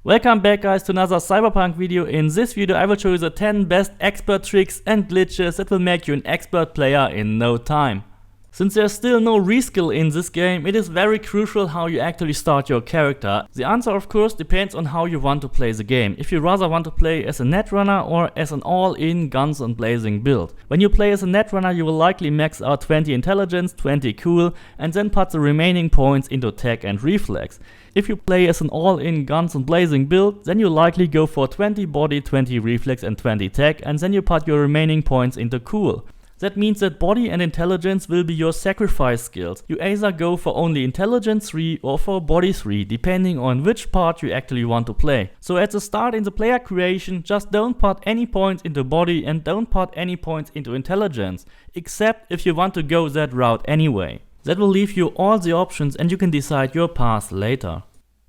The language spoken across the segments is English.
Welcome back guys to another Cyberpunk video. In this video I will show you the 10 best expert tricks and glitches that will make you an expert player in no time. Since there's still no reskill in this game, it is very crucial how you actually start your character. The answer of course depends on how you want to play the game. If you rather want to play as a netrunner or as an all-in guns and blazing build. When you play as a netrunner you will likely max out 20 intelligence, 20 cool and then put the remaining points into tech and reflex. If you play as an all-in guns and blazing build, then you likely go for 20 body, 20 reflex and 20 tech and then you put your remaining points into cool. That means that body and intelligence will be your sacrifice skills. You either go for only intelligence 3 or for body 3, depending on which part you actually want to play. So at the start in the player creation, just don't put any points into body and don't put any points into intelligence, except if you want to go that route anyway. That will leave you all the options and you can decide your path later.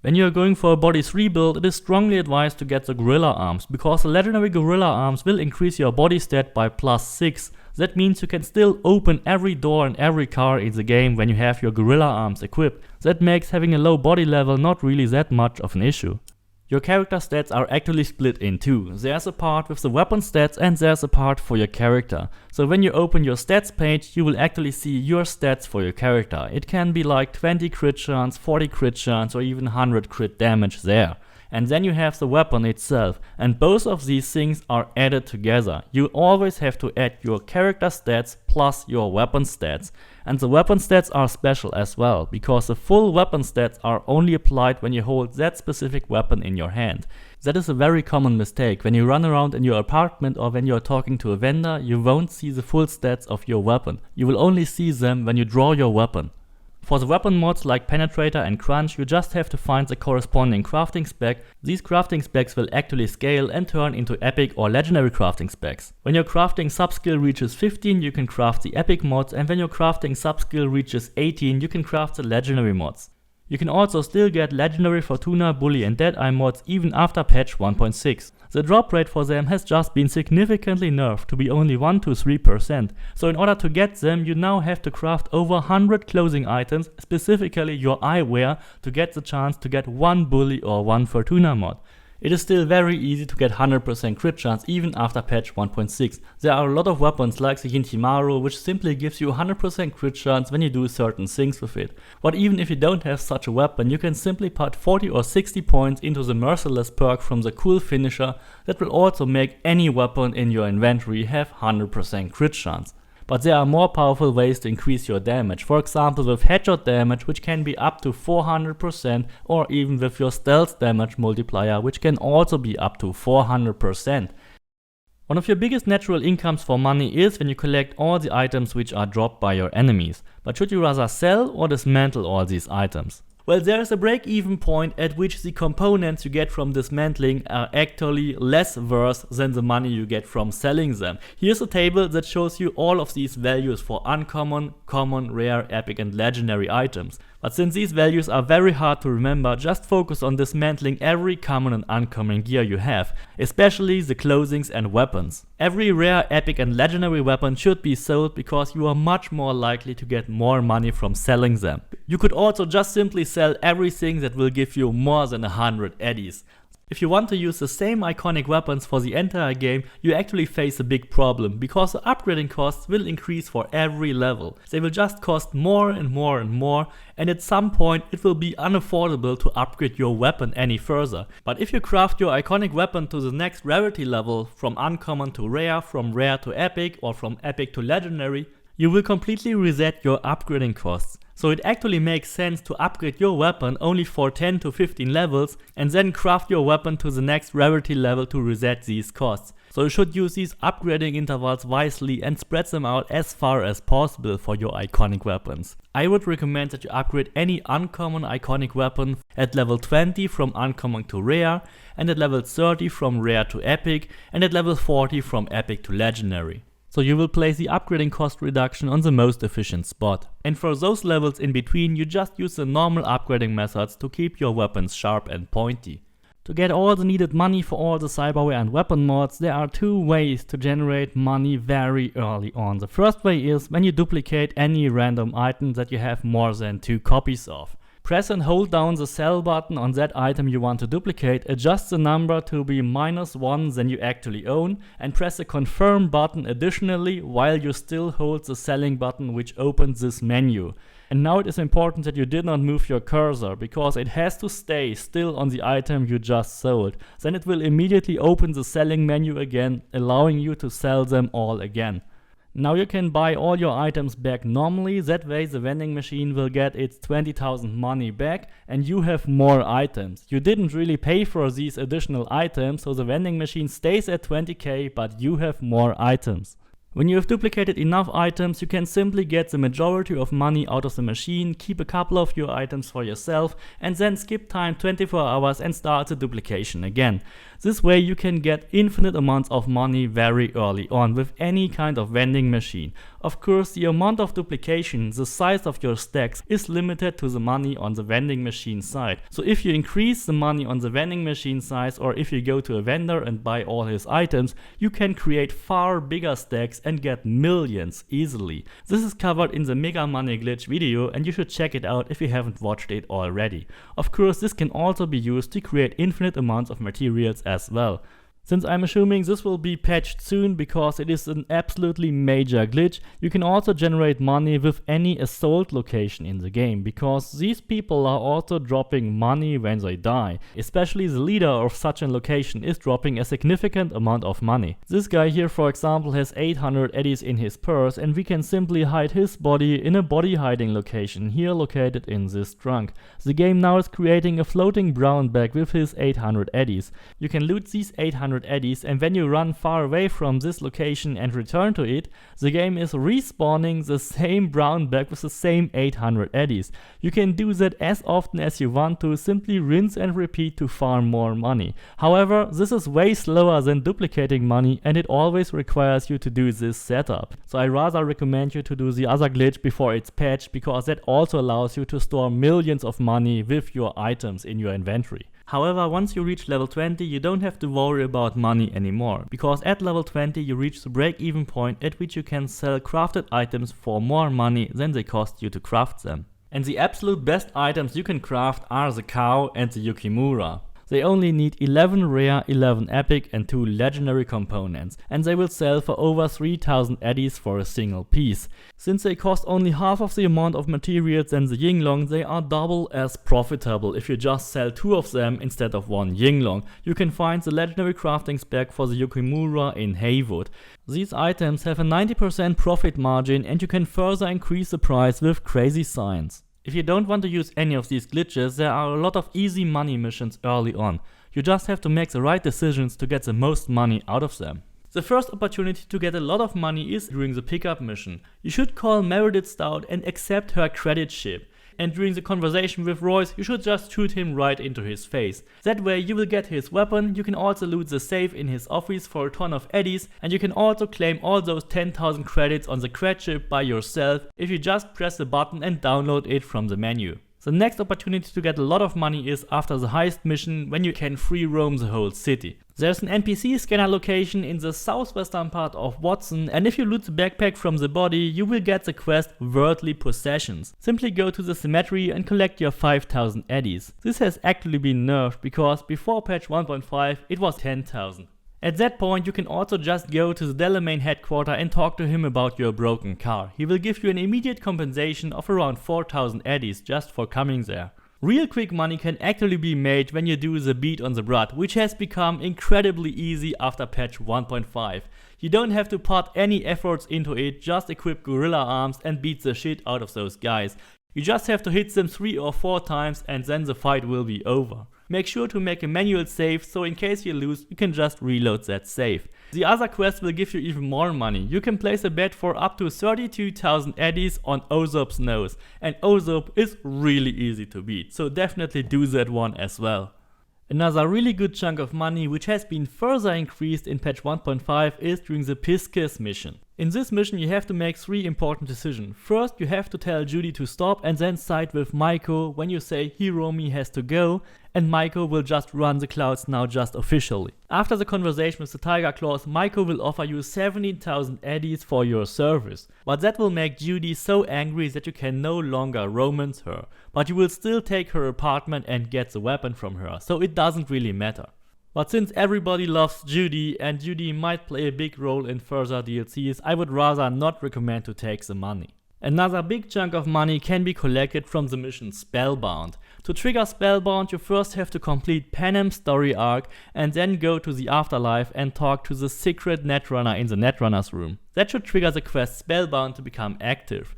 When you are going for a body 3 build, it is strongly advised to get the gorilla arms, because the legendary gorilla arms will increase your body stat by +6. That means you can still open every door and every car in the game when you have your gorilla arms equipped. That makes having a low body level not really that much of an issue. Your character stats are actually split in two. There's a part with the weapon stats and there's a part for your character. So when you open your stats page, you will actually see your stats for your character. It can be like 20 crit chance, 40 crit chance or even 100 crit damage there. And then you have the weapon itself, and both of these things are added together. You always have to add your character stats plus your weapon stats. And the weapon stats are special as well, because the full weapon stats are only applied when you hold that specific weapon in your hand. That is a very common mistake. When you run around in your apartment or when you are talking to a vendor, you won't see the full stats of your weapon. You will only see them when you draw your weapon. For the weapon mods like Penetrator and Crunch, you just have to find the corresponding crafting spec. These crafting specs will actually scale and turn into epic or legendary crafting specs. When your crafting subskill reaches 15, you can craft the epic mods, and when your crafting subskill reaches 18, you can craft the legendary mods. You can also still get legendary Fortuna, Bully and Deadeye mods even after patch 1.6. The drop rate for them has just been significantly nerfed to be only 1 to 3%, so in order to get them you now have to craft over 100 clothing items, specifically your eyewear, to get the chance to get one Bully or one Fortuna mod. It is still very easy to get 100% crit chance even after patch 1.6. There are a lot of weapons like the Yintimaru which simply gives you 100% crit chance when you do certain things with it. But even if you don't have such a weapon, you can simply put 40 or 60 points into the Merciless perk from the cool finisher that will also make any weapon in your inventory have 100% crit chance. But there are more powerful ways to increase your damage, for example with headshot damage, which can be up to 400%, or even with your stealth damage multiplier, which can also be up to 400%. One of your biggest natural incomes for money is when you collect all the items which are dropped by your enemies. But should you rather sell or dismantle all these items? Well, there is a break-even point at which the components you get from dismantling are actually less worth than the money you get from selling them. Here's a table that shows you all of these values for uncommon, common, rare, epic and legendary items. But since these values are very hard to remember, just focus on dismantling every common and uncommon gear you have, especially the clothings and weapons. Every rare, epic and legendary weapon should be sold because you are much more likely to get more money from selling them. You could also just simply sell everything that will give you more than 100 eddies. If you want to use the same iconic weapons for the entire game, you actually face a big problem, because the upgrading costs will increase for every level. They will just cost more and more and more, and at some point it will be unaffordable to upgrade your weapon any further. But if you craft your iconic weapon to the next rarity level, from uncommon to rare, from rare to epic, or from epic to legendary, you will completely reset your upgrading costs. So it actually makes sense to upgrade your weapon only for 10 to 15 levels and then craft your weapon to the next rarity level to reset these costs. So you should use these upgrading intervals wisely and spread them out as far as possible for your iconic weapons. I would recommend that you upgrade any uncommon iconic weapon at level 20 from uncommon to rare, and at level 30 from rare to epic, and at level 40 from epic to legendary. So you will place the upgrading cost reduction on the most efficient spot. And for those levels in between, you just use the normal upgrading methods to keep your weapons sharp and pointy. To get all the needed money for all the cyberware and weapon mods, there are two ways to generate money very early on. The first way is when you duplicate any random item that you have more than 2 copies of. Press and hold down the sell button on that item you want to duplicate, adjust the number to be -1 than you actually own, and press the confirm button additionally while you still hold the selling button, which opens this menu. And now it is important that you did not move your cursor, because it has to stay still on the item you just sold. Then it will immediately open the selling menu again, allowing you to sell them all again. Now you can buy all your items back normally, that way the vending machine will get its 20,000 money back and you have more items. You didn't really pay for these additional items, so the vending machine stays at 20k, but you have more items. When you have duplicated enough items, you can simply get the majority of money out of the machine, keep a couple of your items for yourself, and then skip time 24 hours and start the duplication again. This way you can get infinite amounts of money very early on with any kind of vending machine. Of course, the amount of duplication, the size of your stacks, is limited to the money on the vending machine side. So if you increase the money on the vending machine size, or if you go to a vendor and buy all his items, you can create far bigger stacks and get millions easily. This is covered in the Mega Money Glitch video and you should check it out if you haven't watched it already. Of course, this can also be used to create infinite amounts of materials as well. Since I'm assuming this will be patched soon because it is an absolutely major glitch, you can also generate money with any assault location in the game, because these people are also dropping money when they die. Especially the leader of such a location is dropping a significant amount of money. This guy here, for example, has 800 eddies in his purse, and we can simply hide his body in a body hiding location here located in this trunk. The game now is creating a floating brown bag with his 800 eddies. You can loot these 800 eddies, and when you run far away from this location and return to it, the game is respawning the same brown bag with the same 800 eddies. You can do that as often as you want to, simply rinse and repeat to farm more money. However, this is way slower than duplicating money and it always requires you to do this setup. So I rather recommend you to do the other glitch before it's patched, because that also allows you to store millions of money with your items in your inventory. However, once you reach level 20, you don't have to worry about money anymore, because at level 20 you reach the break-even point at which you can sell crafted items for more money than they cost you to craft them. And the absolute best items you can craft are the cow and the Yukimura. They only need 11 rare, 11 epic and 2 legendary components, and they will sell for over 3000 eddies for a single piece. Since they cost only half of the amount of materials than the Yinglong, they are double as profitable if you just sell 2 of them instead of 1 Yinglong. You can find the legendary crafting spec for the Yukimura in Haywood. These items have a 90% profit margin and you can further increase the price with crazy signs. If you don't want to use any of these glitches, there are a lot of easy money missions early on. You just have to make the right decisions to get the most money out of them. The first opportunity to get a lot of money is during the pickup mission. You should call Meredith Stout and accept her credit ship. And during the conversation with Royce, you should just shoot him right into his face. That way you will get his weapon, you can also loot the safe in his office for a ton of eddies, and you can also claim all those 10,000 credits on the cred chip by yourself if you just press the button and download it from the menu. The next opportunity to get a lot of money is after the heist mission, when you can free roam the whole city. There's an NPC scanner location in the southwestern part of Watson, and if you loot the backpack from the body, you will get the quest Worldly Possessions. Simply go to the cemetery and collect your 5000 eddies. This has actually been nerfed, because before patch 1.5 it was 10,000. At that point you can also just go to the Delamain headquarters and talk to him about your broken car. He will give you an immediate compensation of around 4000 eddies just for coming there. Real quick money can actually be made when you do the beat on the Blood, which has become incredibly easy after patch 1.5. You don't have to put any efforts into it, just equip gorilla arms and beat the shit out of those guys. You just have to hit them 3 or 4 times and then the fight will be over. Make sure to make a manual save, so in case you lose, you can just reload that save. The other quest will give you even more money. You can place a bet for up to 32,000 eddies on Ozob's nose, and Ozob is really easy to beat, so definitely do that one as well. Another really good chunk of money, which has been further increased in patch 1.5, is during the Pisces mission. In this mission you have to make 3 important decisions. First, you have to tell Judy to stop and then side with Maiko when you say Hiromi has to go, and Maiko will just run the clouds now just officially. After the conversation with the Tiger Claws, Maiko will offer you 17,000 eddies for your service. But that will make Judy so angry that you can no longer romance her. But you will still take her apartment and get the weapon from her, so it doesn't really matter. But since everybody loves Judy and Judy might play a big role in further DLCs, I would rather not recommend to take the money. Another big chunk of money can be collected from the mission Spellbound. To trigger Spellbound, you first have to complete Panem's story arc and then go to the afterlife and talk to the secret Netrunner in the Netrunner's room. That should trigger the quest Spellbound to become active.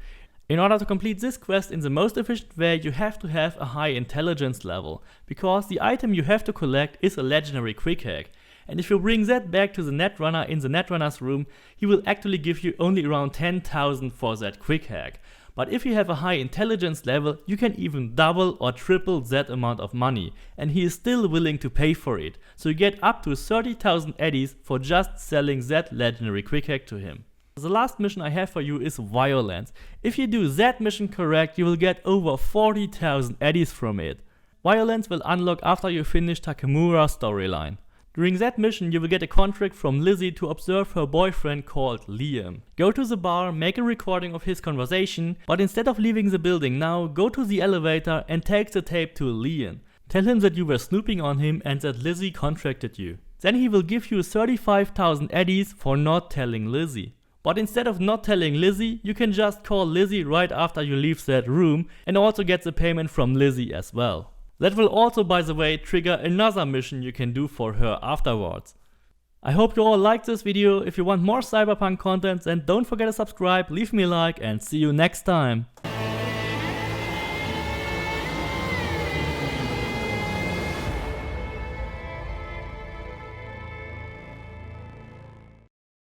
In order to complete this quest in the most efficient way, you have to have a high intelligence level, because the item you have to collect is a legendary quick hack. And if you bring that back to the Netrunner in the Netrunner's room, he will actually give you only around 10,000 for that quick hack. But if you have a high intelligence level, you can even double or triple that amount of money, and he is still willing to pay for it. So you get up to 30,000 eddies for just selling that legendary quick hack to him. The last mission I have for you is Wireland. If you do that mission correct, you will get over 40,000 eddies from it. Wireland will unlock after you finish Takemura's storyline. During that mission you will get a contract from Lizzie to observe her boyfriend called Liam. Go to the bar, make a recording of his conversation, but instead of leaving the building now, go to the elevator and take the tape to Liam. Tell him that you were snooping on him and that Lizzie contracted you. Then he will give you 35,000 eddies for not telling Lizzie. But instead of not telling Lizzie, you can just call Lizzie right after you leave that room and also get the payment from Lizzie as well. That will also, by the way, trigger another mission you can do for her afterwards. I hope you all liked this video. If you want more Cyberpunk content, then don't forget to subscribe, leave me a like, and see you next time.